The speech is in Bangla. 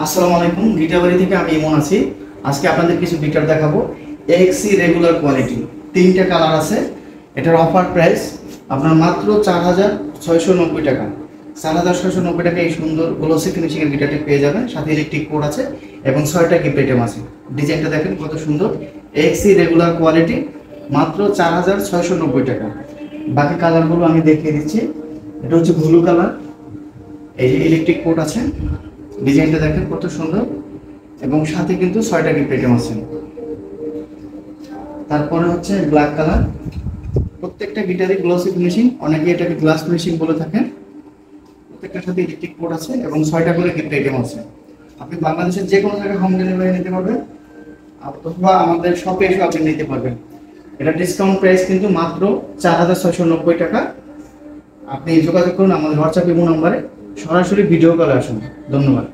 আসসালামু আলাইকুম, গিটারবাড়ি থেকে আমি ইমন আছি। আজকে আপনাদের কিছু গিটার দেখাবো। এক্সি রেগুলার কোয়ালিটি, তিনটা কালার আছে। এটার অফার প্রাইস আপনার মাত্র 4,690 টাকা। 4,690 টাকা এই সুন্দর গ্লোসি ফিনিশিংয়ের গিটারটি পেয়ে যাবেন। সাথে ইলেকট্রিক পোর্ট আছে এবং 6টা গিফট আইটেম আছে। ডিজাইনটা দেখেন কত সুন্দর। এক্সি রেগুলার কোয়ালিটি, মাত্র 4,690 টাকা। বাকি কালারগুলো আমি দেখিয়ে দিচ্ছি। এটা হচ্ছে ব্লু কালার, এই যে ইলেকট্রিক পোর্ট আছে, ডিজাইনটা দেখেন কত সুন্দর এবং সাথে কিন্তু 6টা গিফট আইটেম আছে। তারপরে হচ্ছে ব্ল্যাক কালার, প্রত্যেকটা গিটারে গ্লসি ফিনিশিং, অনেকে এটাকে গ্লাস ফিনিশিং বলে থাকেন। প্রত্যেকটার সাথে ইলেকট্রিক পোর্ট আছে এবং 6টা করে গিফট আইটেম আছে। আপনি বাংলাদেশের যে কোনো জায়গায় হোম ডেলিভারি নিতে পারবেন অথবা আমাদের শপে এসে আপনি নিতে পারবেন। এটা ডিসকাউন্ট প্রাইস কিন্তু মাত্র 4,690 টাকা। আপনি যোগাযোগ করুন আমাদের হোয়াটসঅ্যাপ ইমো নম্বরে, সরাসরি ভিডিও কলে আসুন। ধন্যবাদ।